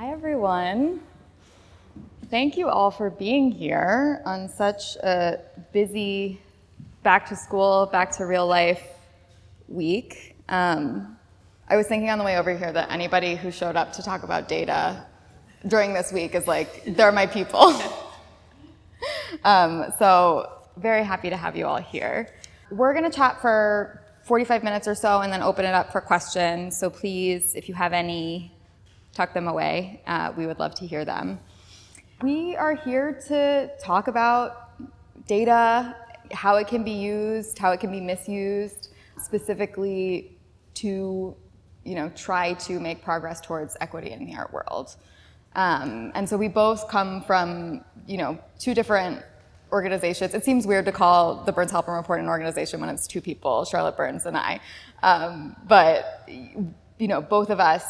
Hi, everyone. Thank you all for being here on such a busy back to school, back to real life week. I was thinking on the way over here that anybody who showed up to talk about data during this week is like, they're my people. So very happy to have you all here. We're gonna chat for 45 minutes or so and then open it up for questions. So please, if you have any, tuck them away. We would love to hear them. We are here to talk about data, how it can be used, how it can be misused, specifically to try to make progress towards equity in the art world. And so we both come from two different organizations. It seems weird to call the Burns Halperin Report an organization when it's two people, Charlotte Burns and I. But both of us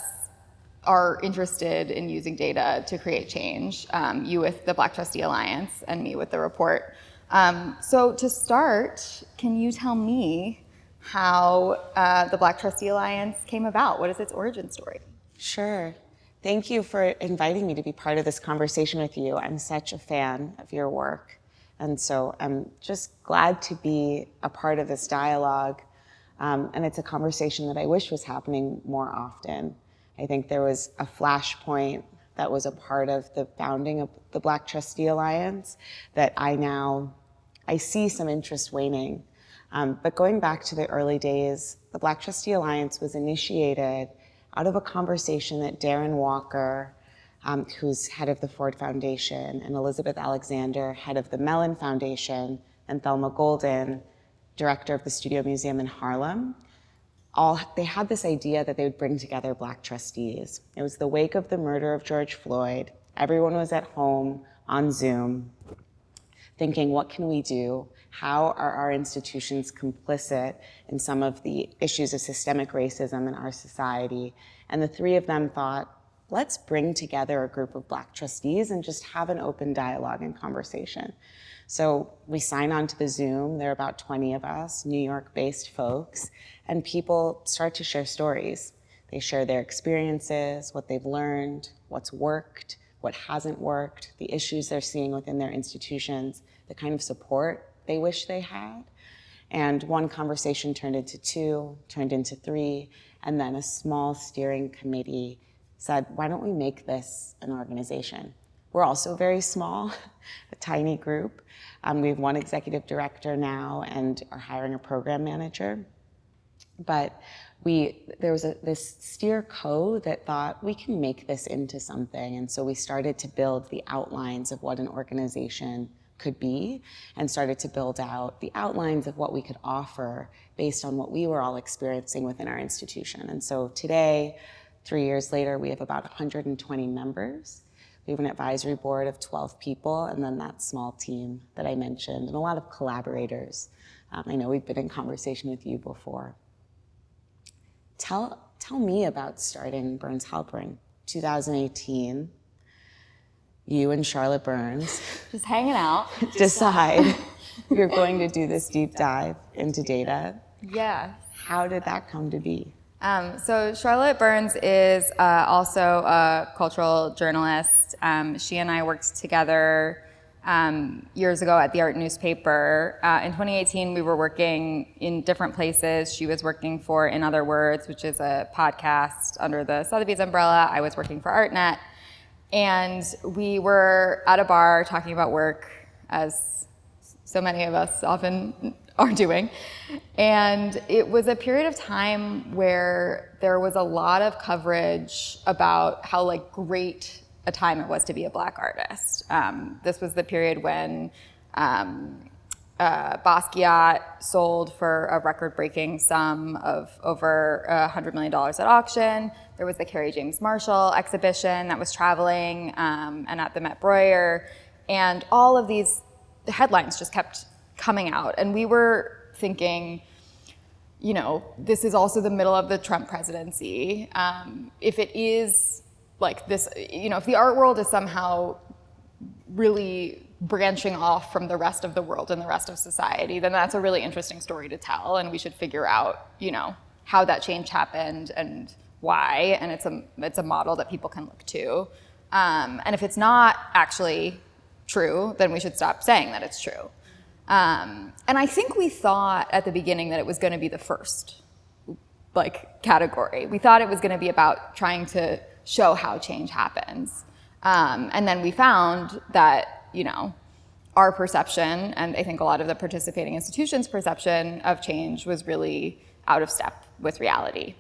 are interested in using data to create change, you with the Black Trustee Alliance and me with the report. So to start, can you tell me how the Black Trustee Alliance came about? What is its origin story? Sure. Thank you for inviting me to be part of this conversation with you. I'm such a fan of your work. And so I'm just glad to be a part of this dialogue. And it's a conversation that I wish was happening more often. I think there was a flashpoint that was a part of the founding of the Black Trustee Alliance that I see some interest waning. But going back to the early days, the Black Trustee Alliance was initiated out of a conversation that Darren Walker, who's head of the Ford Foundation, and Elizabeth Alexander, head of the Mellon Foundation, and Thelma Golden, director of the Studio Museum in Harlem, they had this idea that they would bring together Black trustees. It was the wake of the murder of George Floyd. Everyone was at home on Zoom thinking, what can we do? How are our institutions complicit in some of the issues of systemic racism in our society? And the three of them thought, let's bring together a group of Black trustees and just have an open dialogue and conversation. So we sign on to the Zoom. There are about 20 of us, New York-based folks, and people start to share stories. They share their experiences, what they've learned, what's worked, what hasn't worked, the issues they're seeing within their institutions, the kind of support they wish they had. And one conversation turned into two, turned into three, and then a small steering committee said, why don't we make this an organization? We're also very small, a tiny group. We have one executive director now and are hiring a program manager. But there was this steer co that thought we can make this into something. And so we started to build the outlines of what an organization could be and started to build out the outlines of what we could offer based on what we were all experiencing within our institution. And so today, 3 years later, we have about 120 members. We have an advisory board of 12 people, and then that small team that I mentioned, and a lot of collaborators. I know we've been in conversation with you before. Tell me about starting Burns Halperin. 2018, you and Charlotte Burns Just hanging out. decide you're going to do this deep dive into data. Yeah. How did that come to be? So Charlotte Burns is also a cultural journalist. She and I worked together years ago at the art newspaper. In 2018, we were working in different places. She was working for In Other Words, which is a podcast under the Sotheby's umbrella. I was working for Artnet. And we were at a bar talking about work, as so many of us often are doing. And it was a period of time where there was a lot of coverage about how great a time it was to be a Black artist. This was the period when Basquiat sold for a record-breaking sum of over $100 million at auction. There was the Carrie James Marshall exhibition that was traveling and at the Met Breuer. And all of these headlines just kept coming out. And we were thinking, this is also the middle of the Trump presidency. If it is like this, if the art world is somehow really branching off from the rest of the world and the rest of society, then that's a really interesting story to tell, and we should figure out, how that change happened and why, and it's a model that people can look to. And if it's not actually true, then we should stop saying that it's true. And I think we thought at the beginning that it was going to be the first category. We thought it was going to be about trying to show how change happens. And then we found that, our perception, and I think a lot of the participating institutions' perception of change was really out of step with reality.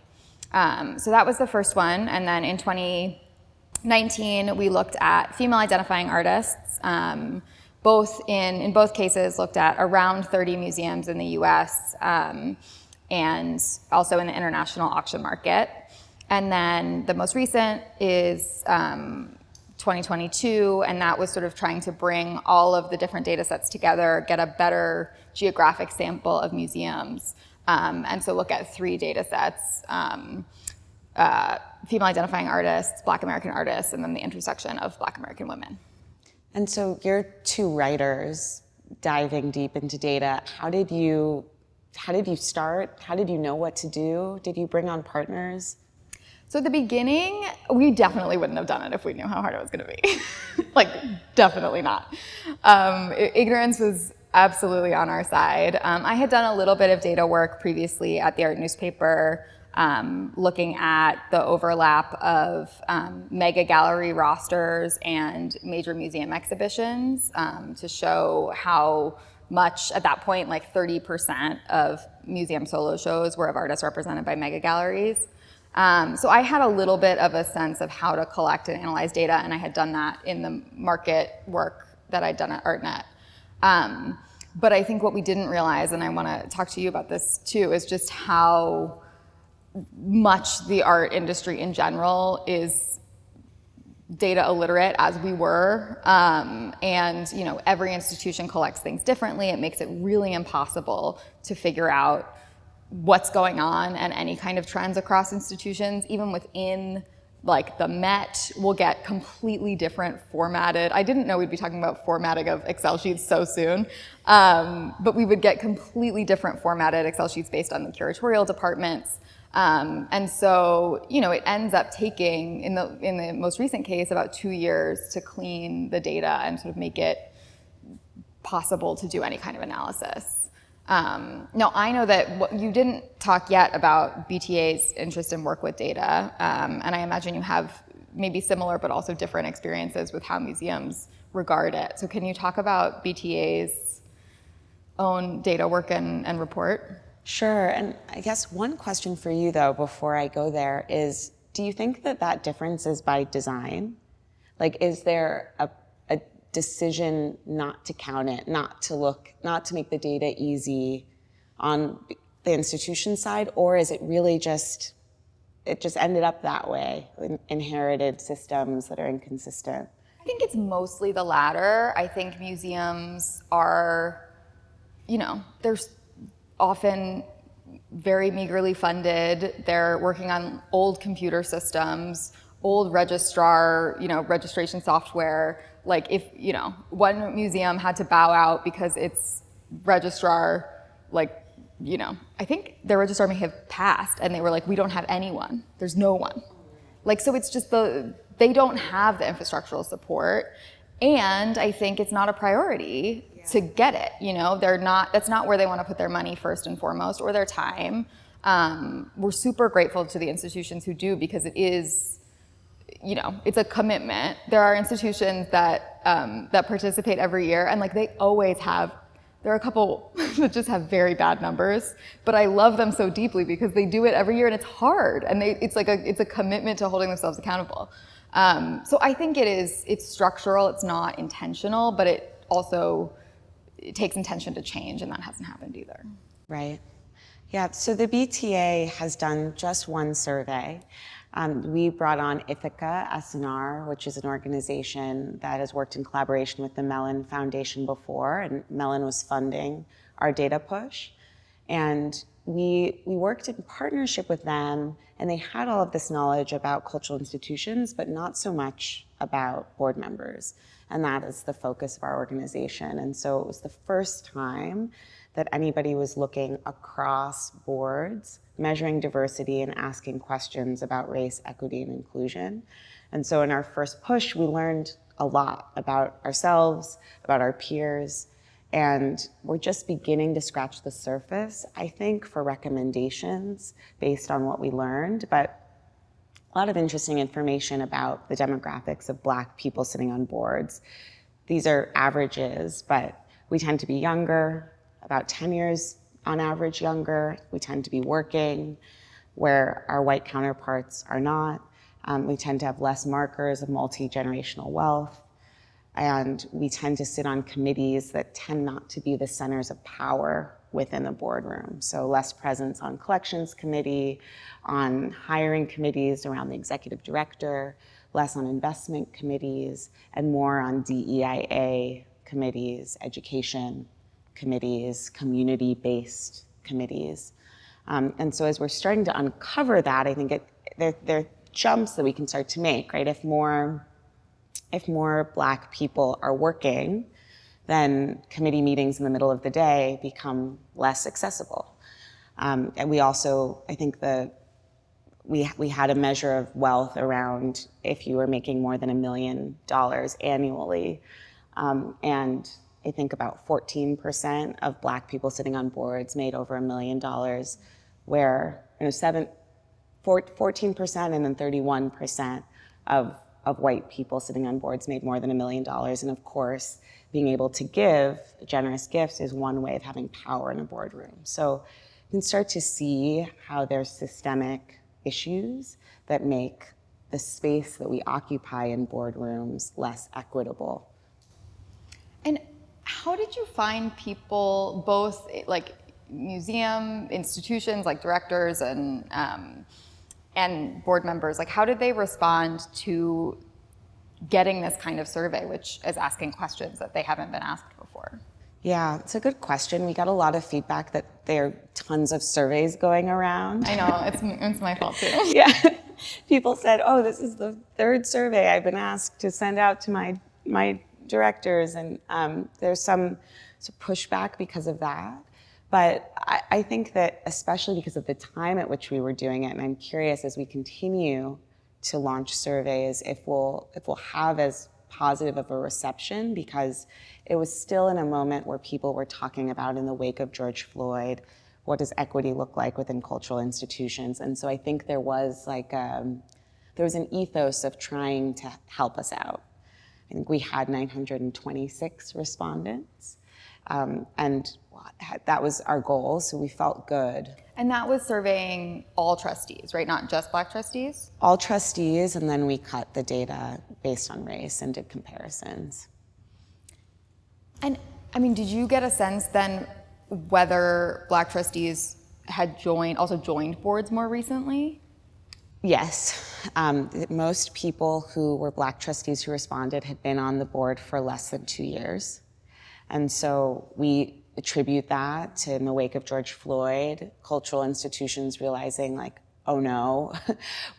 So that was the first one. And then in 2019, we looked at female identifying artists. In both cases, looked at around 30 museums in the US and also in the international auction market. And then the most recent is 2022, and that was sort of trying to bring all of the different data sets together, get a better geographic sample of museums, and so look at 3 data sets, female identifying artists, Black American artists, and then the intersection of Black American women. And so you're 2 writers diving deep into data. How did you start? How did you know what to do? Did you bring on partners? So at the beginning, we definitely wouldn't have done it if we knew how hard it was going to be. Definitely not. Ignorance was absolutely on our side. I had done a little bit of data work previously at the art newspaper, looking at the overlap of mega gallery rosters and major museum exhibitions to show how much, at that point, 30% of museum solo shows were of artists represented by mega galleries. So I had a little bit of a sense of how to collect and analyze data, and I had done that in the market work that I'd done at Artnet. But I think what we didn't realize, and I want to talk to you about this too, is just how much the art industry in general is data illiterate, as we were. And every institution collects things differently. It makes it really impossible to figure out what's going on and any kind of trends across institutions. Even within the Met, we'll get completely different formatted. I didn't know we'd be talking about formatting of Excel sheets so soon, but we would get completely different formatted Excel sheets based on the curatorial departments. And so, it ends up taking, in the most recent case, about 2 years to clean the data and sort of make it possible to do any kind of analysis. Now, I know that you didn't talk yet about BTA's interest in work with data, and I imagine you have maybe similar but also different experiences with how museums regard it. So can you talk about BTA's own data work and report? Sure, and I guess one question for you, though, before I go there is, do you think that difference is by design? Is there a decision not to count it, not to make the data easy on the institution side, or is it really it just ended up that way, inherited systems that are inconsistent? I think it's mostly the latter. I think museums are, they're often very meagerly funded. They're working on old computer systems, old registration software. If, one museum had to bow out because its registrar, I think their registrar may have passed, and they were like, we don't have anyone. There's no one. So it's just they don't have the infrastructural support, and I think it's not a priority to get it. That's not where they want to put their money first and foremost, or their time. We're super grateful to the institutions who do, because it is, it's a commitment. There are institutions that participate every year, and they always have. There are a couple that just have very bad numbers, but I love them so deeply because they do it every year, and it's hard, and it's a commitment to holding themselves accountable. So I think it's structural. It's not intentional, but it takes intention to change, and that hasn't happened either. Right. Yeah. So the BTA has done just one survey. We brought on Ithaca SNR, which is an organization that has worked in collaboration with the Mellon Foundation before, and Mellon was funding our data push. And we worked in partnership with them, and they had all of this knowledge about cultural institutions, but not so much about board members. And that is the focus of our organization. And so it was the first time that anybody was looking across boards, measuring diversity and asking questions about race, equity, and inclusion. And so in our first push, we learned a lot about ourselves, about our peers, and we're just beginning to scratch the surface, I think, for recommendations based on what we learned, but a lot of interesting information about the demographics of Black people sitting on boards. These are averages, but we tend to be younger, about 10 years on average younger. We tend to be working, where our white counterparts are not. We tend to have less markers of multi-generational wealth. And we tend to sit on committees that tend not to be the centers of power within the boardroom. So less presence on collections committee, on hiring committees around the executive director, less on investment committees, and more on DEIA committees, education committees, community-based committees. And so as we're starting to uncover that, I think there are jumps that we can start to make, right? If more Black people are working, then committee meetings in the middle of the day become less accessible. And we also, I think we had a measure of wealth around if you were making more than $1 million annually. And I think about 14% of Black people sitting on boards made over $1 million, where 14% and then 31% of white people sitting on boards made more than $1 million. And of course, being able to give generous gifts is one way of having power in a boardroom. So you can start to see how there's systemic issues that make the space that we occupy in boardrooms less equitable. And how did you find people, both like museum institutions, like directors and board members, like how did they respond to getting this kind of survey, which is asking questions that they haven't been asked before? Yeah, it's a good question. We got a lot of feedback that there are tons of surveys going around. I know, it's my fault too. Yeah, people said, oh, this is the third survey I've been asked to send out to my directors, and there's some pushback because of that. But I think that especially because of the time at which we were doing it, and I'm curious as we continue to launch surveys if we'll have as positive of a reception, because it was still in a moment where people were talking about, in the wake of George Floyd, what does equity look like within cultural institutions? And so I think there was an ethos of trying to help us out. I think we had 926 respondents, and that was our goal, so we felt good. And that was surveying all trustees, right? Not just Black trustees? All trustees, and then we cut the data based on race and did comparisons. And I mean, did you get a sense then whether Black trustees had also joined boards more recently? Yes. Most people who were Black trustees who responded had been on the board for less than 2 years. And so we attribute that to, in the wake of George Floyd, cultural institutions realizing like, oh no,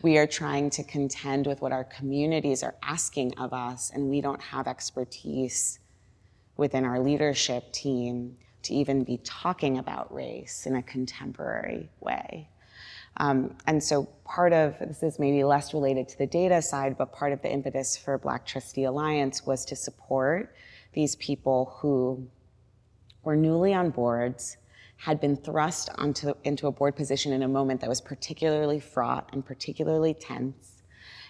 we are trying to contend with what our communities are asking of us, and we don't have expertise within our leadership team to even be talking about race in a contemporary way. And so part of, this is maybe less related to the data side, but part of the impetus for Black Trustee Alliance was to support these people who were newly on boards, had been thrust into a board position in a moment that was particularly fraught and particularly tense,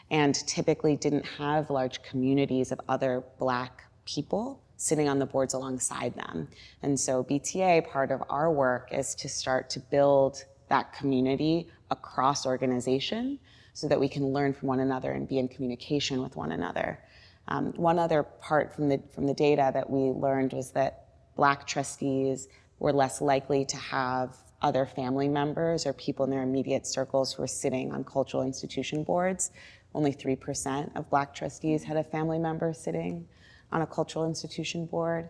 and typically didn't have large communities of other Black people sitting on the boards alongside them. And so BTA, part of our work is to start to build that community across organization so that we can learn from one another and be in communication with one another. One other part from the data that we learned was that Black trustees were less likely to have other family members or people in their immediate circles who were sitting on cultural institution boards. Only 3% of Black trustees had a family member sitting on a cultural institution board.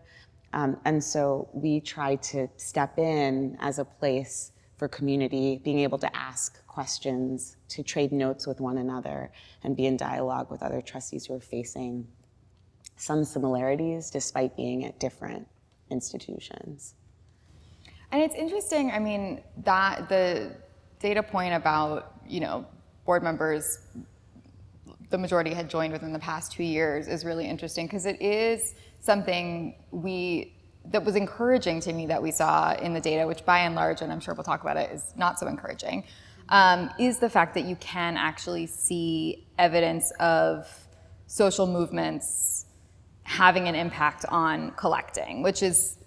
And so we tried to step in as a place for community, being able to ask questions, to trade notes with one another, and be in dialogue with other trustees who are facing some similarities despite being at different institutions. And it's interesting, I mean, that the data point about, board members, the majority had joined within the past 2 years is really interesting because it is something that was encouraging to me that we saw in the data, which by and large, and I'm sure we'll talk about it, is not so encouraging, is the fact that you can actually see evidence of social movements having an impact on collecting, which is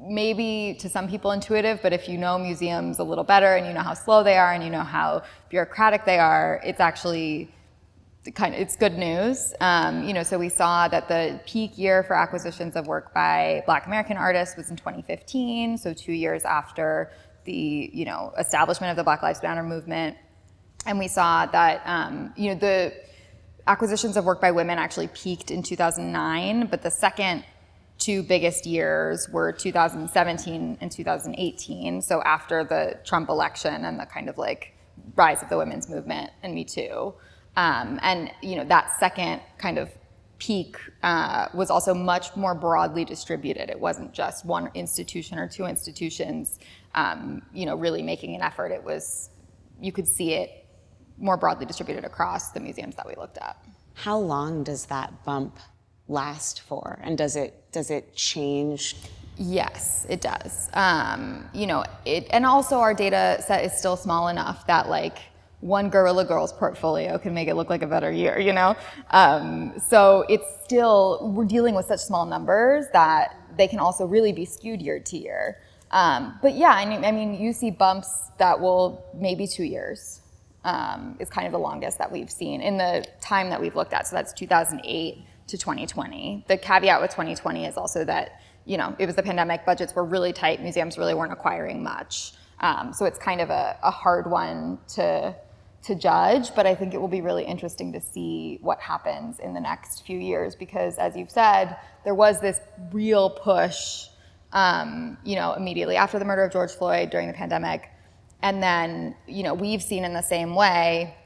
maybe to some people intuitive, but if you know museums a little better and you know how slow they are and you know how bureaucratic they are, it's actually it's good news. So we saw that the peak year for acquisitions of work by Black American artists was in 2015, so 2 years after the establishment of the Black Lives Matter movement. And we saw that the acquisitions of work by women actually peaked in 2009, but the second two biggest years were 2017 and 2018, so after the Trump election and the kind of rise of the women's movement and Me Too. That second kind of peak was also much more broadly distributed. It wasn't just one institution or two institutions, really making an effort. You could see it more broadly distributed across the museums that we looked at. How long does that bump last for? And does it change? Yes, it does. And also our data set is still small enough that one Guerrilla Girls portfolio can make it look like a better year, So it's still, we're dealing with such small numbers that they can also really be skewed year to year. But yeah, I mean, you see bumps that will maybe 2 years is kind of the longest that we've seen in the time that we've looked at. So that's 2008 to 2020. The caveat with 2020 is also that, it was the pandemic, budgets were really tight, museums really weren't acquiring much. So it's kind of a hard one to judge, but I think it will be really interesting to see what happens in the next few years because, as you've said, there was this real push, immediately after the murder of George Floyd during the pandemic, and then, we've seen in the same way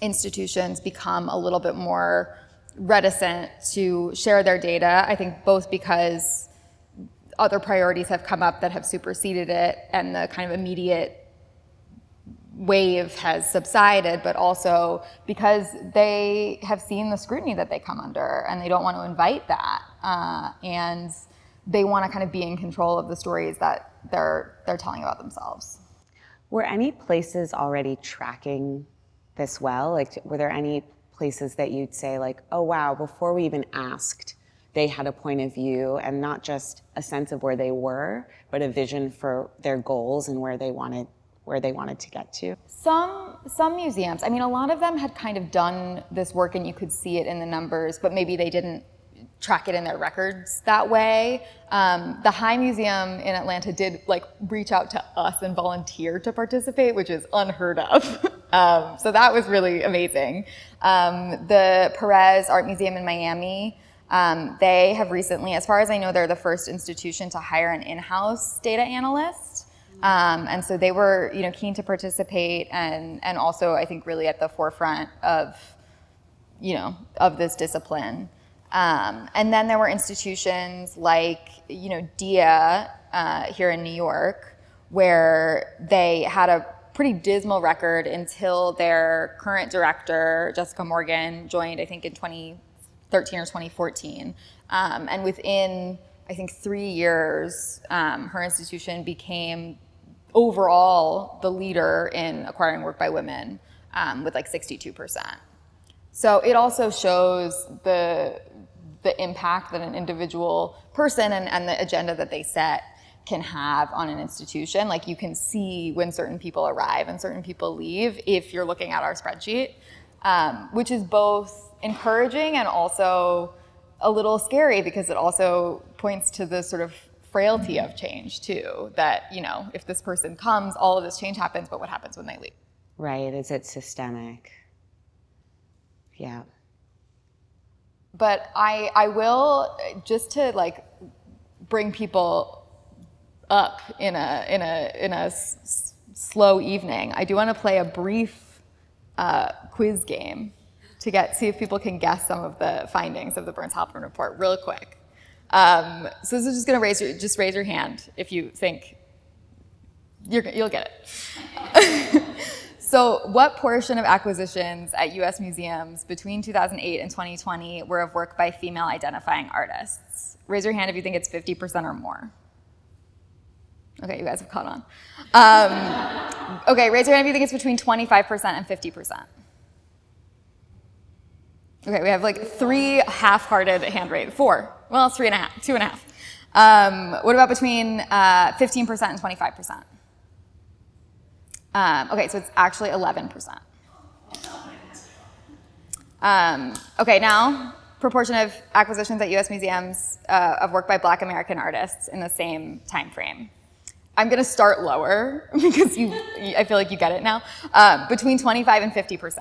institutions become a little bit more reticent to share their data, I think both because other priorities have come up that have superseded it and the kind of immediate wave has subsided, but also because they have seen the scrutiny that they come under and they don't want to invite that. And they want to kind of be in control of the stories that they're telling about themselves. Were any places already tracking this well? Were there any places that you'd say oh wow, before we even asked, they had a point of view and not just a sense of where they were, but a vision for their goals and where they wanted to get to? Some museums, I mean, a lot of them had kind of done this work and you could see it in the numbers, but maybe they didn't track it in their records that way. The High Museum in Atlanta did reach out to us and volunteer to participate, which is unheard of. So that was really amazing. The Perez Art Museum in Miami, they have recently, as far as I know, they're the first institution to hire an in-house data analyst. And so they were, keen to participate and also I think really at the forefront of this discipline. And then there were institutions like, DIA here in New York, where they had a pretty dismal record until their current director, Jessica Morgan, joined, I think, in 2013 or 2014. And within, I think, 3 years, her institution became overall the leader in acquiring work by women with 62%. So it also shows the impact that an individual person and the agenda that they set can have on an institution. You can see when certain people arrive and certain people leave if you're looking at our spreadsheet, which is both encouraging and also a little scary because it also points to the sort of frailty of change too, that, if this person comes, all of this change happens, but what happens when they leave? Right, is it systemic? Yeah. But I will, just to bring people up in a slow evening, I do want to play a brief quiz game to see if people can guess some of the findings of the Burns Halperin Report real quick. So this is just going to raise your hand if you think You'll get it. So what portion of acquisitions at U.S. museums between 2008 and 2020 were of work by female identifying artists? Raise your hand if you think it's 50% or more. Okay, you guys have caught on. Okay, raise your hand if you think it's between 25% and 50%. Okay, we have like 3 half-hearted hand raises. 4. Well, it's 3.5, 2.5. What about between 15% and 25%? Okay, so it's actually 11%. Okay, now, proportion of acquisitions at U.S. museums of work by Black American artists in the same time frame. I'm going to start lower because I feel like you get it now. Between 25 and 50%.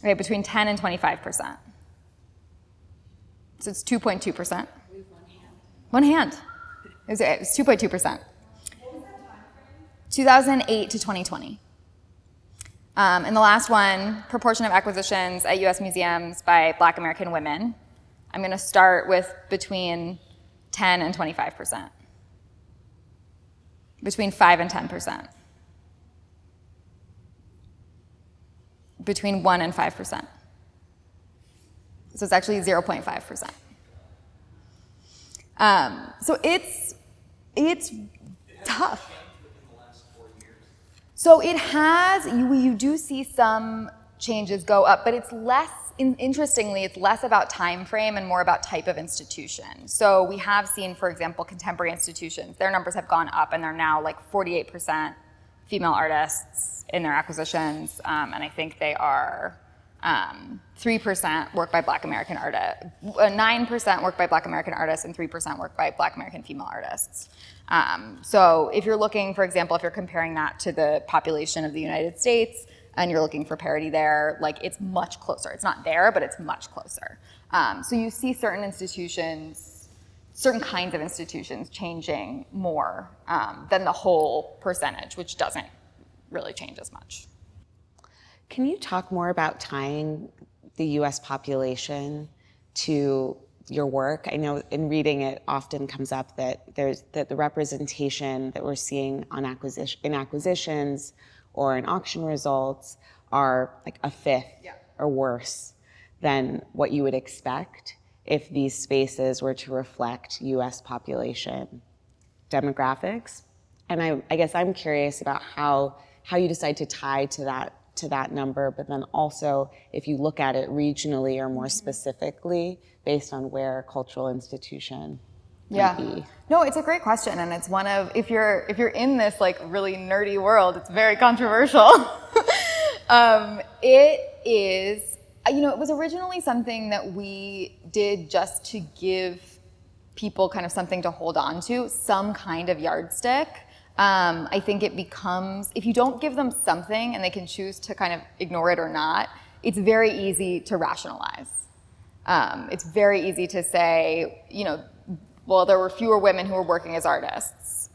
Okay, between 10 and 25%. So it's 2.2%. One hand. It's 2.2%. 2008 to 2020. And the last one, proportion of acquisitions at U.S. museums by Black American women. I'm going to start with between 10 and 25%. Between 5 and 10%. Between 1 and 5%. So it's actually 0.5%. So it's tough. So it has, you do see some changes go up, but it's less, interestingly, it's less about time frame and more about type of institution. So we have seen, for example, contemporary institutions, their numbers have gone up and they're now like 48% female artists in their acquisitions, and I think they are 3% work by Black American artists, 9% work by Black American artists, and 3% work by Black American female artists. So if you're looking, for example, if you're comparing that to the population of the United States and you're looking for parity there, like it's much closer. It's not there, but it's much closer. So you see certain institutions, certain kinds of institutions changing more than the whole percentage, which doesn't really change as much. Can you talk more about tying the U.S. population to your work? I know in reading it often comes up that the representation that we're seeing on acquisitions or in auction results are like a fifth or worse than what you would expect if these spaces were to reflect U.S. population demographics. And I guess I'm curious about how you decide to tie to that number, but then also if you look at it regionally or more specifically based on where a cultural institution might be. No, it's a great question, and it's one of, if you're in this like really nerdy world, it's very controversial. It is, it was originally something that we did just to give people kind of something to hold on to, some kind of yardstick. I think it becomes, if you don't give them something and they can choose to kind of ignore it or not, it's very easy to rationalize. It's very easy to say, well, there were fewer women who were working as artists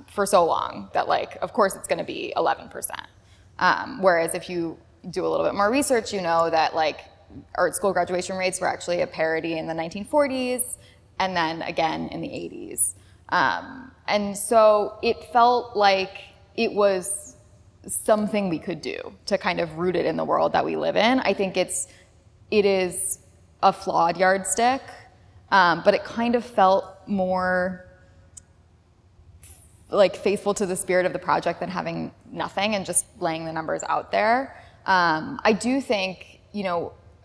for so long that, like, of course it's going to be 11%. Whereas if you do a little bit more research, you know that, like, art school graduation rates were actually a parity in the 1940s and then again in the 80s. And so it felt like it was something we could do to kind of root it in the world that we live in. I think it is a flawed yardstick, but it kind of felt more like faithful to the spirit of the project than having nothing and just laying the numbers out there. I do think,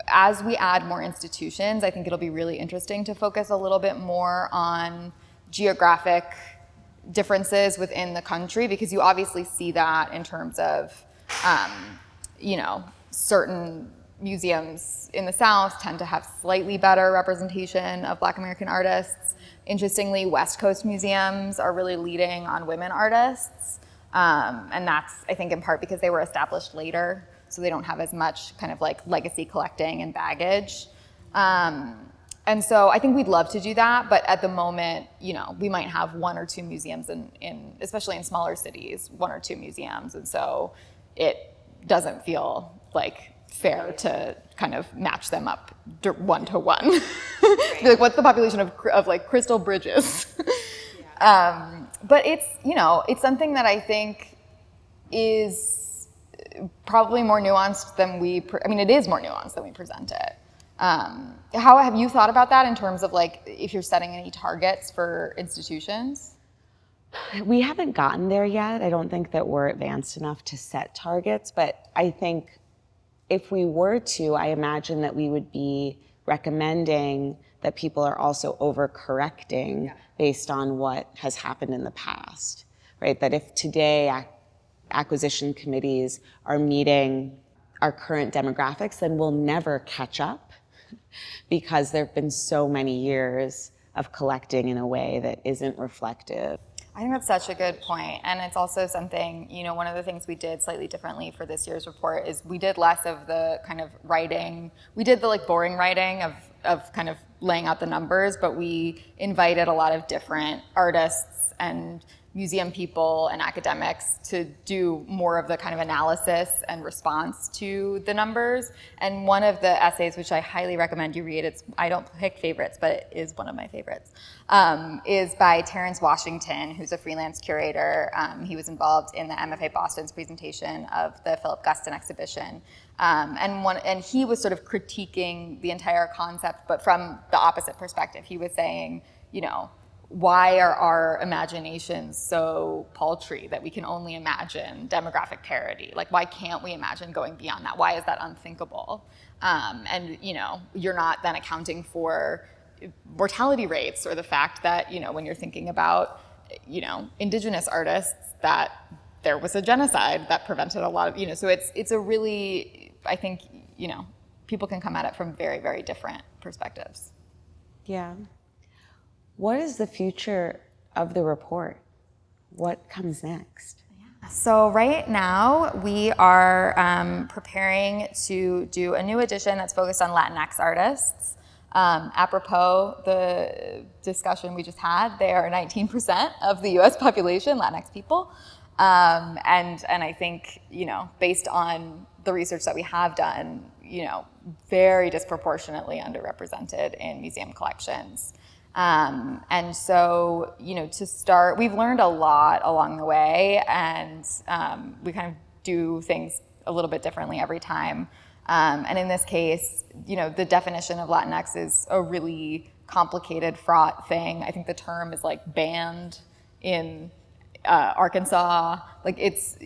as we add more institutions, I think it'll be really interesting to focus a little bit more on geographic differences within the country, because you obviously see that in terms of, certain museums in the South tend to have slightly better representation of Black American artists. Interestingly, West Coast museums are really leading on women artists, and that's, I think, in part because they were established later, so they don't have as much kind of like legacy collecting and baggage. And so I think we'd love to do that, but at the moment, we might have 1 or 2 museums in especially in smaller cities, 1 or 2 museums, and so it doesn't feel like fair to kind of match them up 1 to 1. Be like, what's the population of like Crystal Bridges? But it's, it's something that I think is probably more nuanced than it is more nuanced than we present it. How have you thought about that in terms of like if you're setting any targets for institutions? We haven't gotten there yet. I don't think that we're advanced enough to set targets, but I think if we were to, I imagine that we would be recommending that people are also overcorrecting based on what has happened in the past, right? That if today acquisition committees are meeting our current demographics, then we'll never catch up because there have been so many years of collecting in a way that isn't reflective. I think that's such a good point. And it's also something, one of the things we did slightly differently for this year's report is we did less of the kind of writing. We did the like boring writing of kind of laying out the numbers, but we invited a lot of different artists and museum people and academics to do more of the kind of analysis and response to the numbers. And one of the essays, which I highly recommend you read, I don't pick favorites, but it is one of my favorites, is by Terrence Washington, who's a freelance curator. He was involved in the MFA Boston's presentation of the Philip Guston exhibition. And he was sort of critiquing the entire concept, but from the opposite perspective. He was saying, why are our imaginations so paltry that we can only imagine demographic parity? Like, why can't we imagine going beyond that? Why is that unthinkable? And you're not then accounting for mortality rates or the fact that, when you're thinking about, indigenous artists, that there was a genocide that prevented a lot of, so it's a really, I think, people can come at it from very, very different perspectives. Yeah. What is the future of the report? What comes next? So right now we are preparing to do a new edition that's focused on Latinx artists. Apropos the discussion we just had, they are 19% of the U.S. population, Latinx people. And I think, based on the research that we have done, very disproportionately underrepresented in museum collections. And so, to start, we've learned a lot along the way, and we kind of do things a little bit differently every time. And in this case, the definition of Latinx is a really complicated, fraught thing. I think the term is like banned in Arkansas. Like it's,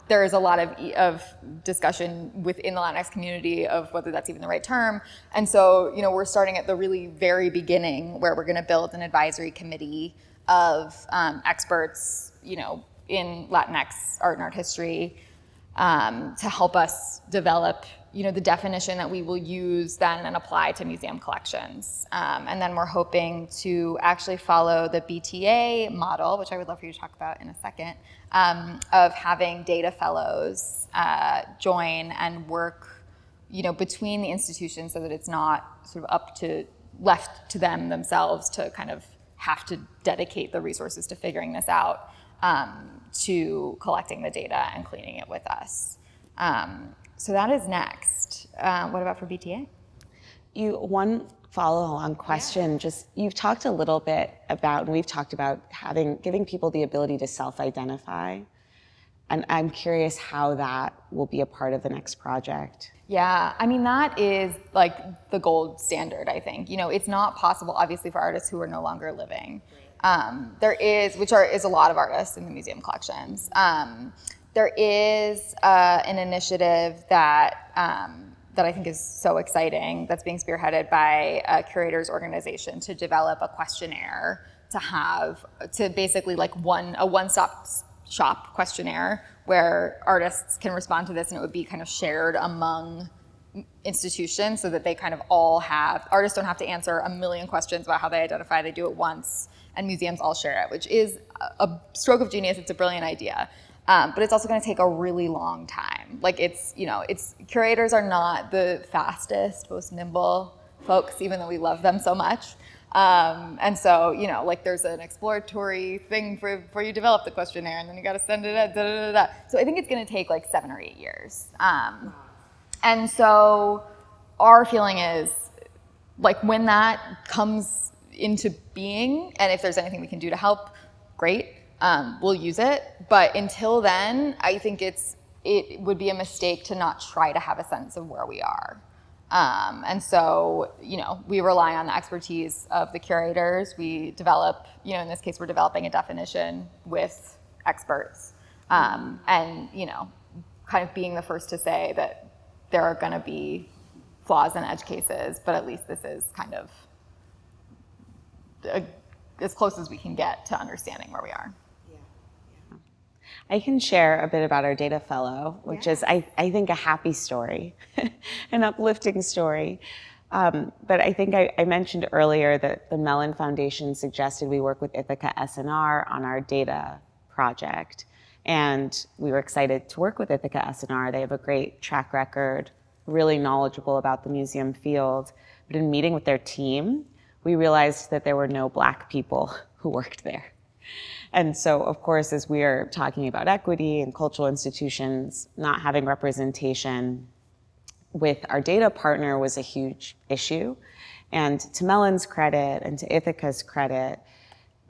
there is a lot of discussion within the Latinx community of whether that's even the right term. And so, we're starting at the really very beginning where we're going to build an advisory committee of experts, in Latinx art and art history to help us develop the definition that we will use then and apply to museum collections. And then we're hoping to actually follow the BTA model, which I would love for you to talk about in a second, of having data fellows join and work, between the institutions so that it's not sort of left to them themselves to kind of have to dedicate the resources to figuring this out, to collecting the data and cleaning it with us. So that is next. What about for BTA? One follow-along question, you've talked a little bit about, and we've talked about giving people the ability to self-identify. And I'm curious how that will be a part of the next project. Yeah, that is like the gold standard, I think. It's not possible, obviously, for artists who are no longer living. There is a lot of artists in the museum collections. There is an initiative that I think is so exciting that's being spearheaded by a curators organization to develop a questionnaire to basically like a one-stop shop questionnaire where artists can respond to this, and it would be kind of shared among institutions so that they kind of all artists don't have to answer a million questions about how they identify. They do it once, and museums all share it, which is a stroke of genius. It's a brilliant idea. But it's also going to take a really long time. Like curators are not the fastest, most nimble folks, even though we love them so much. And so, there's an exploratory thing before you develop the questionnaire, and then you got to send it out, So I think it's going to take like 7 or 8 years. And so our feeling is like when that comes into being, and if there's anything we can do to help, great. we'll use it. But until then, I think it would be a mistake to not try to have a sense of where we are. And so, we rely on the expertise of the curators. We develop, in this case, we're developing a definition with experts. And, kind of being the first to say that there are going to be flaws in edge cases, but at least this is kind of as close as we can get to understanding where we are. I can share a bit about our data fellow, which is, I think, a happy story, an uplifting story. But I think I mentioned earlier that the Mellon Foundation suggested we work with Ithaca S&R on our data project. And we were excited to work with Ithaca S&R. They have a great track record, really knowledgeable about the museum field. But in meeting with their team, we realized that there were no Black people who worked there. And so, of course, as we are talking about equity and cultural institutions not having representation with our data partner was a huge issue. And to Mellon's credit and to Ithaca's credit,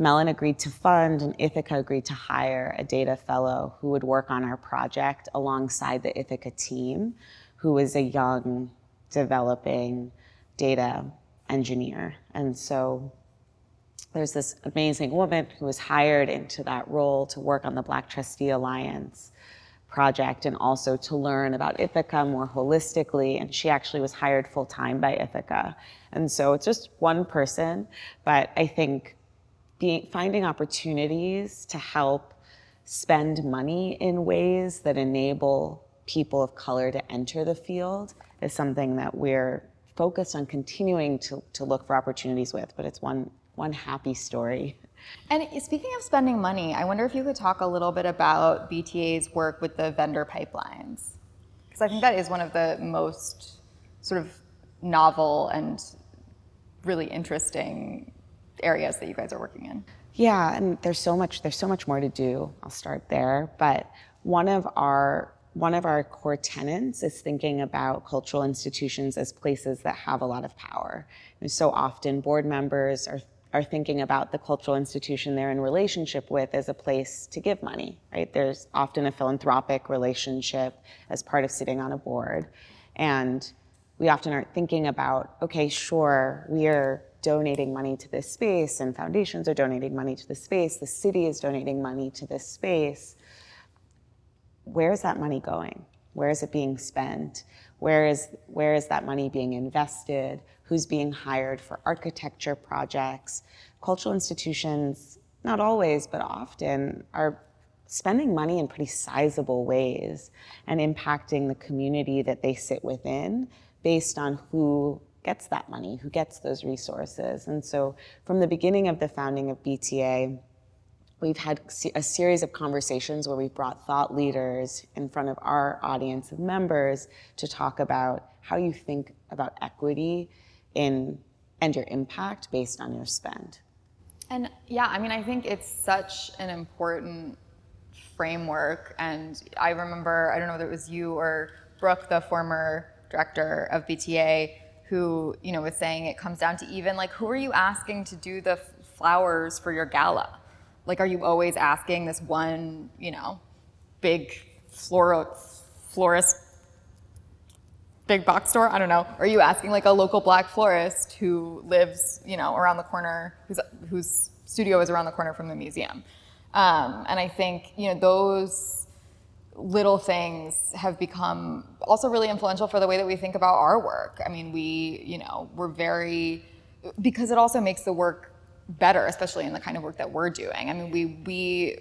Mellon agreed to fund and Ithaca agreed to hire a data fellow who would work on our project alongside the Ithaca team, who was a young, developing data engineer. And so there's this amazing woman who was hired into that role to work on the Black Trustee Alliance project and also to learn about Ithaca more holistically. And she actually was hired full-time by Ithaca. And so it's just one person, but I think finding opportunities to help spend money in ways that enable people of color to enter the field is something that we're focused on continuing to look for opportunities with, but it's one happy story. And speaking of spending money, I wonder if you could talk a little bit about BTA's work with the vendor pipelines, because I think that is one of the most sort of novel and really interesting areas that you guys are working in. Yeah, and there's so much more to do. I'll start there, but one of our core tenets is thinking about cultural institutions as places that have a lot of power. And so often board members are thinking about the cultural institution they're in relationship with as a place to give money, right? There's often a philanthropic relationship as part of sitting on a board. And we often aren't thinking about, okay, sure, we are donating money to this space and foundations are donating money to this space, the city is donating money to this space. Where is that money going? Where is it being spent? Where is that money being invested? Who's being hired for architecture projects? Cultural institutions, not always, but often, are spending money in pretty sizable ways and impacting the community that they sit within based on who gets that money, who gets those resources. And so from the beginning of the founding of BTA, we've had a series of conversations where we've brought thought leaders in front of our audience of members to talk about how you think about equity and your impact based on your spend. And yeah, I mean, I think it's such an important framework. And I remember, I don't know whether it was you or Brooke, the former director of BTA, who was saying it comes down to even like, who are you asking to do the flowers for your gala? Like, are you always asking this one, big florist, big box store? I don't know. Or are you asking like a local Black florist who lives, around the corner, whose studio is around the corner from the museum? And I think, those little things have become also really influential for the way that we think about our work. I mean, we're very, because it also makes the work better, especially in the kind of work that we're doing. I mean, we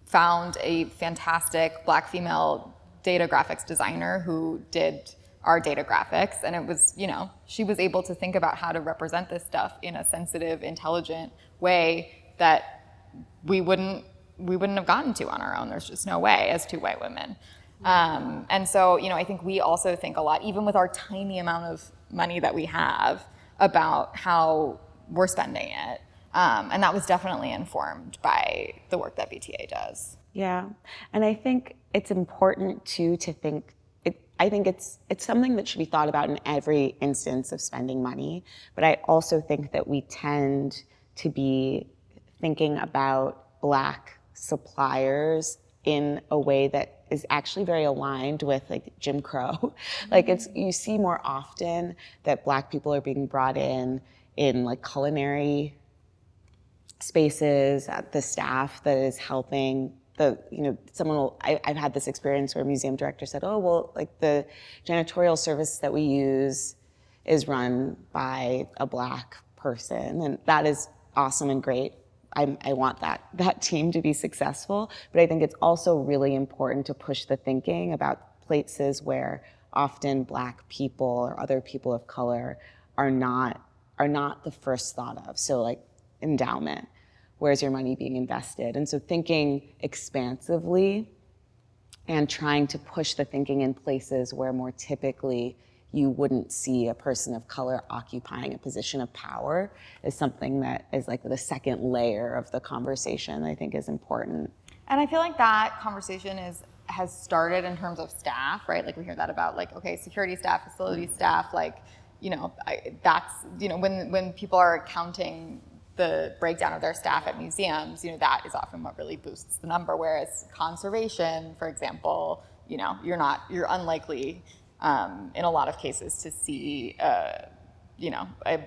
found a fantastic Black female data graphics designer who did our data graphics, and it was, she was able to think about how to represent this stuff in a sensitive, intelligent way that we wouldn't have gotten to on our own. There's just no way as two white women. And so, I think we also think a lot, even with our tiny amount of money that we have, about how we're spending it. And that was definitely informed by the work that BTA does. Yeah, and I think it's important too to think, I think it's something that should be thought about in every instance of spending money, but I also think that we tend to be thinking about Black suppliers in a way that is actually very aligned with like Jim Crow. Like you see more often that Black people are being brought in like culinary spaces, the staff that is helping I've had this experience where a museum director said, oh, well, like the janitorial service that we use is run by a Black person. And that is awesome and great. I want that team to be successful. But I think it's also really important to push the thinking about places where often Black people or other people of color are not the first thought of. So like endowment. Where's your money being invested? And so thinking expansively and trying to push the thinking in places where more typically you wouldn't see a person of color occupying a position of power is something that is like the second layer of the conversation I think is important. And I feel like that conversation has started in terms of staff, right? Like we hear that about like, okay, security staff, facility staff, like, when people are counting the breakdown of their staff at museums, that is often what really boosts the number. Whereas conservation, for example, you're unlikely in a lot of cases to see, a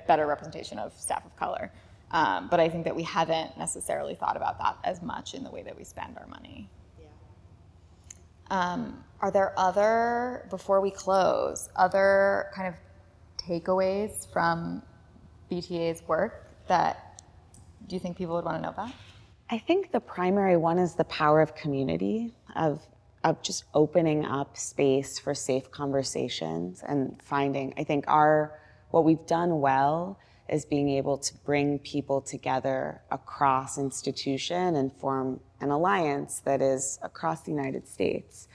better representation of staff of color. But I think that we haven't necessarily thought about that as much in the way that we spend our money. Yeah. Are there before we close, other kind of takeaways from BTA's work that do you think people would want to know about? I think the primary one is the power of community, of just opening up space for safe conversations and finding, I think what we've done well is being able to bring people together across institution and form an alliance that is across the United States.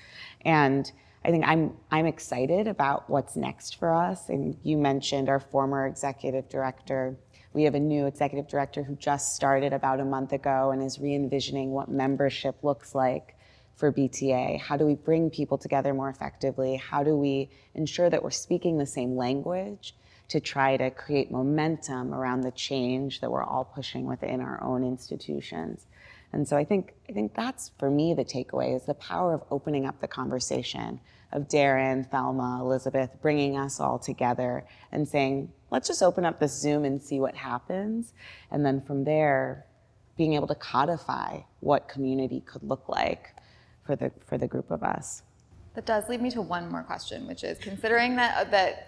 And I think I'm excited about what's next for us. And you mentioned our former executive director. We have a new executive director who just started about a month ago and is re-envisioning what membership looks like for BTA. How do we bring people together more effectively? How do we ensure that we're speaking the same language to try to create momentum around the change that we're all pushing within our own institutions? And so I think that's, for me, the takeaway is the power of opening up the conversation, of Darren, Thelma, Elizabeth, bringing us all together and saying, let's just open up this Zoom and see what happens. And then from there, being able to codify what community could look like for the group of us. That does lead me to one more question, which is considering that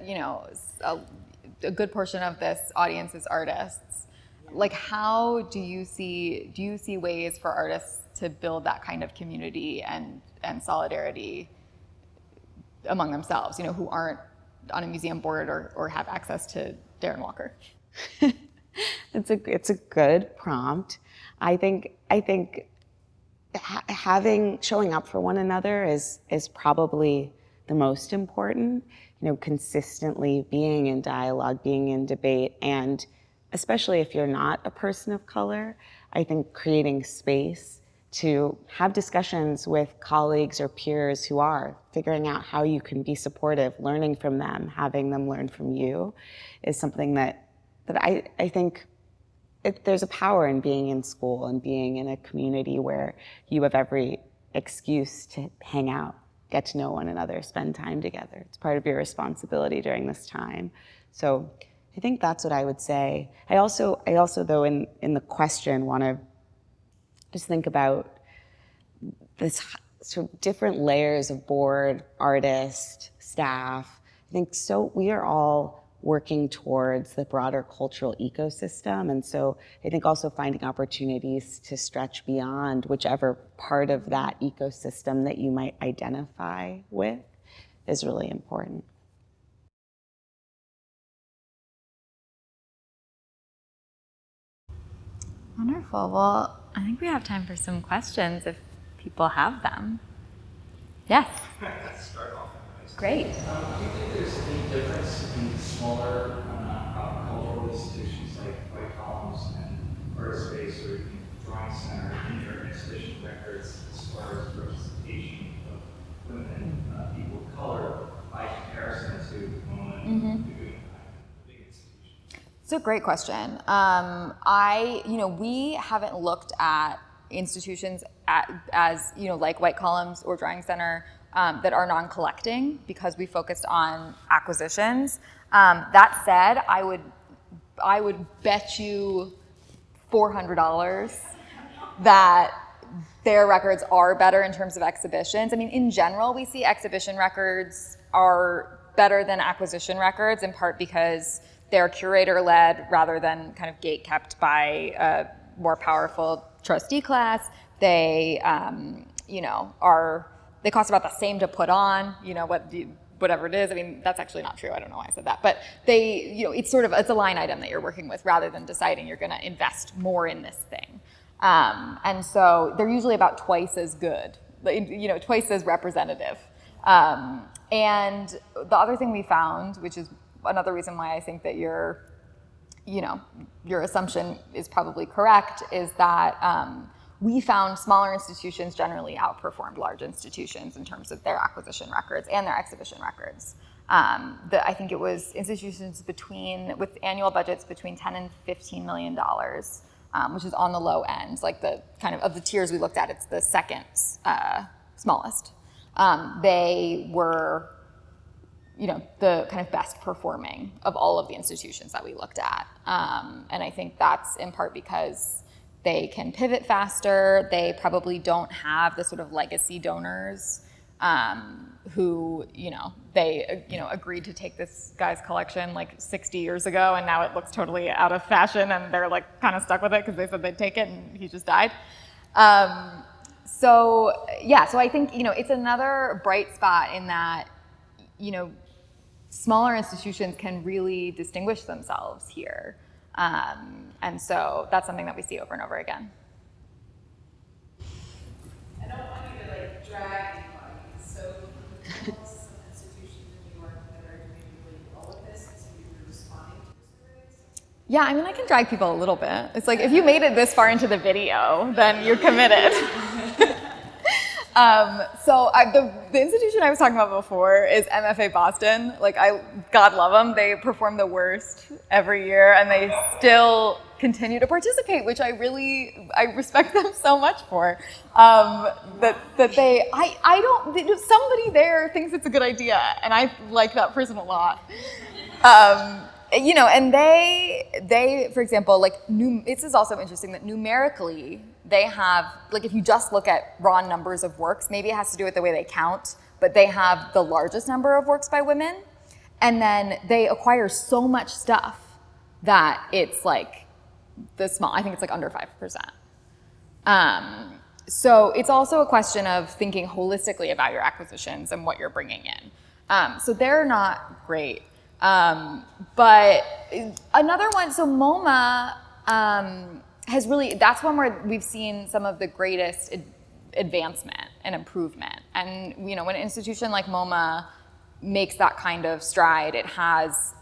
a good portion of this audience is artists, like how do you see ways for artists to build that kind of community and solidarity among themselves, who aren't on a museum board or have access to Darren Walker? It's a good prompt. I think showing up for one another is probably the most important. Consistently being in dialogue, being in debate, and especially if you're not a person of color, I think creating space to have discussions with colleagues or peers who are, figuring out how you can be supportive, learning from them, having them learn from you, is something that I think there's a power in being in school and being in a community where you have every excuse to hang out, get to know one another, spend time together. It's part of your responsibility during this time. So I think that's what I would say. I also though, in the question, want to just think about this sort of different layers of board, artist, staff. I think so we are all working towards the broader cultural ecosystem. And so I think also finding opportunities to stretch beyond whichever part of that ecosystem that you might identify with is really important. Wonderful. Well, I think we have time for some questions if people have them. Yes. Let's start off. Great. Do you think there's any difference in smaller cultural institutions like White Columns and Art Space or Drawing Center in your exhibition records as far as representation of women and people of color by comparison to the moment you're doing a big institution? It's a great question. We haven't looked at institutions as like White Columns or Drawing Center, that are non-collecting because we focused on acquisitions. That said, I would bet you $400 that their records are better in terms of exhibitions. I mean, in general, we see exhibition records are better than acquisition records, in part because they're curator-led rather than kind of gate-kept by a more powerful trustee class. They, they cost about the same to put on, whatever it is. I mean, that's actually not true. I don't know why I said that. But they, it's a line item that you're working with rather than deciding you're going to invest more in this thing. And so they're usually about twice as good, twice as representative. And the other thing we found, which is another reason why I think that your assumption is probably correct, is that we found smaller institutions generally outperformed large institutions in terms of their acquisition records and their exhibition records. I think it was institutions with annual budgets between $10 and $15 million, which is on the low end. Like the kind of the tiers we looked at, it's the second smallest. They were, the kind of best performing of all of the institutions that we looked at. And I think that's in part because they can pivot faster. They probably don't have the sort of legacy donors who, they, agreed to take this guy's collection like 60 years ago, and now it looks totally out of fashion, and they're like kind of stuck with it because they said they'd take it, and he just died. So I think, it's another bright spot in that, smaller institutions can really distinguish themselves here. And so that's something that we see over and over again. I don't want you to drag anybody. So some institutions in New York that are doing really well with this, and so you're responding to the surveys? Yeah, I mean, I can drag people a little bit. It's like, if you made it this far into the video, then you're committed. The institution I was talking about before is MFA Boston. God love them. They perform the worst every year, and they still continue to participate, which I respect them so much for. Somebody there thinks it's a good idea, and I like that person a lot. And they, for example, this is also interesting that numerically they have, if you just look at raw numbers of works, maybe it has to do with the way they count, but they have the largest number of works by women, and then they acquire so much stuff that it's I think it's under 5%. So it's also a question of thinking holistically about your acquisitions and what you're bringing in. So they're not great. But another one, so MoMA that's one where we've seen some of the greatest advancement and improvement. And, when an institution like MoMA makes that kind of stride, it has,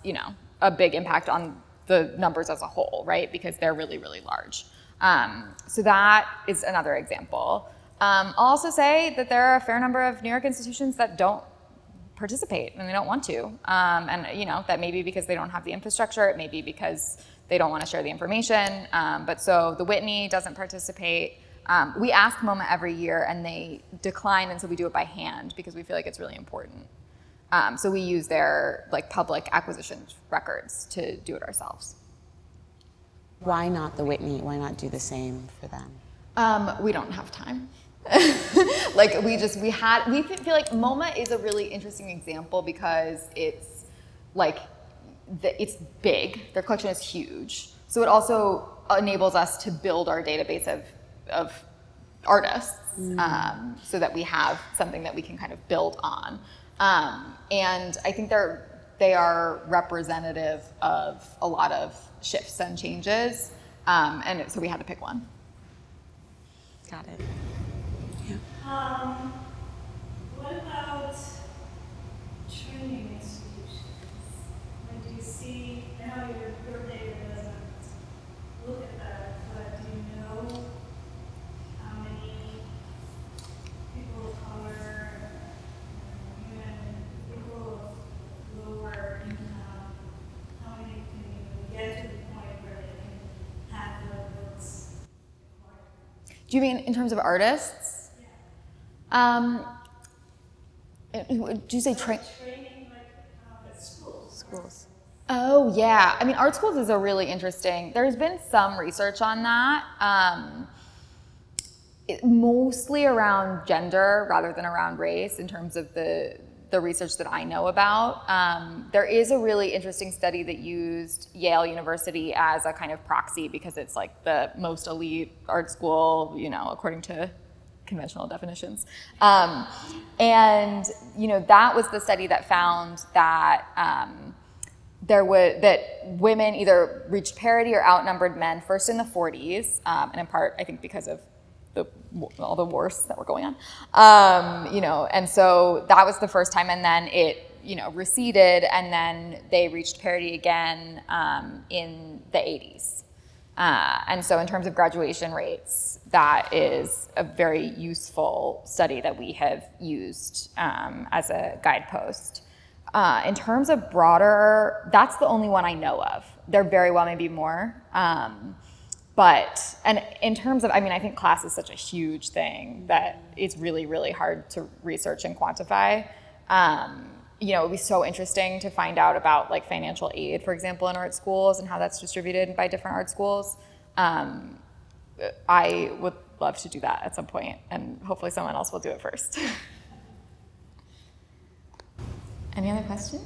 a big impact on the numbers as a whole, right? Because they're really, really large. So that is another example. I'll also say that there are a fair number of New York institutions that don't participate and they don't want to. That may be because they don't have the infrastructure. It may be because they don't want to share the information. But so the Whitney doesn't participate. We ask MoMA every year and they decline, and so we do it by hand because we feel like it's really important. So we use their public acquisition records to do it ourselves. Why not the Whitney? Why not do the same for them? We don't have time. We feel like MoMA is a really interesting example because it's it's big. Their collection is huge. So it also enables us to build our database of artists, so that we have something that we can kind of build on. And I think they are representative of a lot of shifts and changes. And so we had to pick one. Got it. What about training institutions? Do you see, I know your data doesn't look at that, but do you know how many people of color, women, people of lower income, how many can you get to the point where they can have their books acquired? Do Do you mean in terms of artists? Did you say Training like at schools. schools? Oh yeah, I mean art schools is a really interesting. There's been some research on that, mostly around gender rather than around race in terms of the research that I know about. There is a really interesting study that used Yale University as a kind of proxy because it's like the most elite art school, you know, according to conventional definitions. And you know, that was the study that found that that women either reached parity or outnumbered men first in the 40s, and in part, I think, because of all the wars that were going on, you know, and so that was the first time, and then it, you know, receded, and then they reached parity again in the 80s. And so in terms of graduation rates, that is a very useful study that we have used as a guidepost. In terms of broader, that's the only one I know of. There very well may be more. But, and in terms of, I mean, I think class is such a huge thing that it's really, really hard to research and quantify. You know, it'd be so interesting to find out about like financial aid, for example, in art schools and how that's distributed by different art schools. I would love to do that at some point, and hopefully someone else will do it first. Any other questions?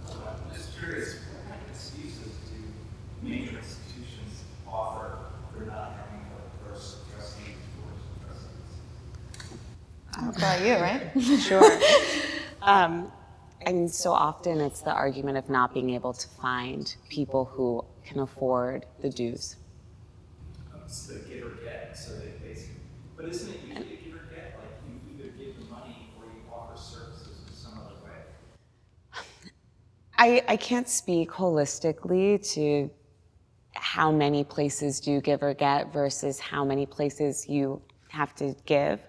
I'm just curious, what kind of excuses do major institutions offer for not having a first trustee or trustees? That's about you, right? Sure. I mean, so often it's the argument of not being able to find people who can afford the dues. It's the give or get, so they basically, but isn't it usually a give or get? Like you either give the money or you offer services in some other way? I can't speak holistically to how many places do give or get versus how many places you have to give,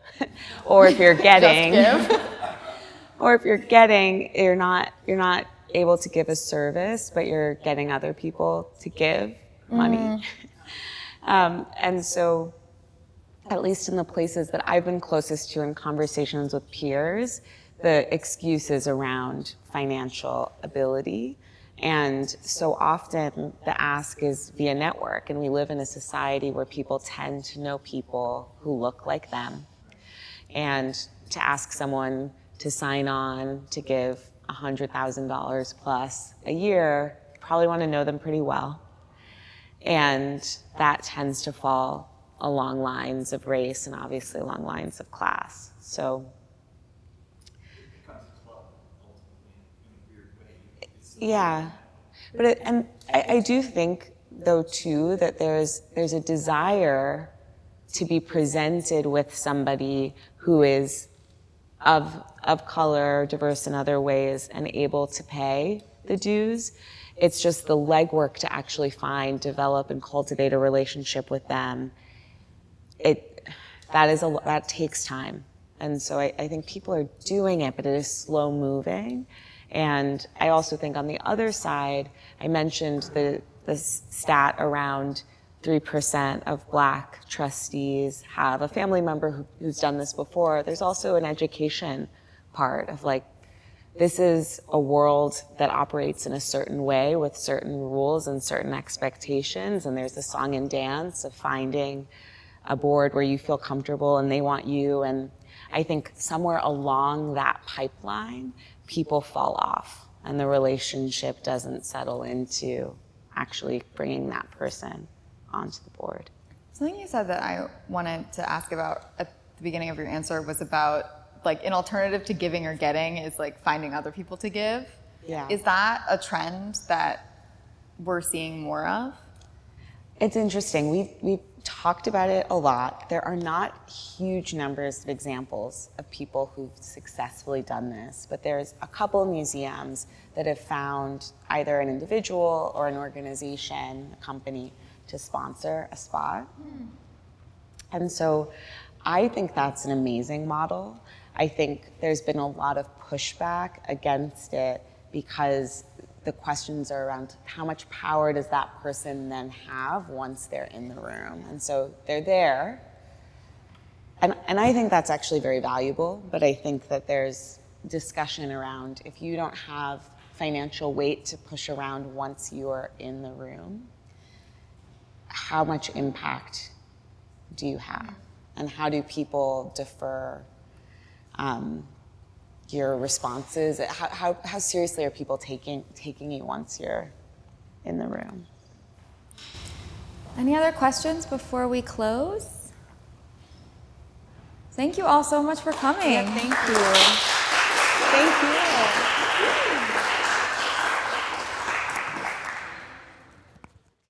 or if you're getting, or if you're getting, you're not able to give a service, but you're getting other people to give money. And so, at least in the places that I've been closest to in conversations with peers, the excuses around financial ability. And so often the ask is via network, and we live in a society where people tend to know people who look like them. And to ask someone to sign on to give $100,000 plus a year, you probably want to know them pretty well. And that tends to fall along lines of race and obviously along lines of class. So It becomes a club, ultimately, in a weird way. yeah, but and I do think though too that there's a desire to be presented with somebody who is of color, diverse in other ways, and able to pay the dues. It's just the legwork to actually find, develop, and cultivate a relationship with them. That takes time. And so I think people are doing it, but it is slow moving. And I also think on the other side, I mentioned the stat around 3% of Black trustees have a family member who's done this before. There's also an education part of like, this is a world that operates in a certain way with certain rules and certain expectations, and there's a song and dance of finding a board where you feel comfortable and they want you. And I think somewhere along that pipeline, people fall off and the relationship doesn't settle into actually bringing that person onto the board. Something you said that I wanted to ask about at the beginning of your answer was about like an alternative to giving or getting is like finding other people to give. Yeah. Is that a trend that we're seeing more of? It's interesting. We've talked about it a lot. There are not huge numbers of examples of people who've successfully done this, but there's a couple of museums that have found either an individual or an organization, a company, to sponsor a spot. And so I think that's an amazing model. I think there's been a lot of pushback against it because the questions are around how much power does that person then have once they're in the room? And so they're there, And I think that's actually very valuable, but I think that there's discussion around if you don't have financial weight to push around once you're in the room, how much impact do you have? And how do people defer your responses? How seriously are people taking you once you're in the room? Any other questions before we close? Thank you all so much for coming. Yeah, thank you. Thank you.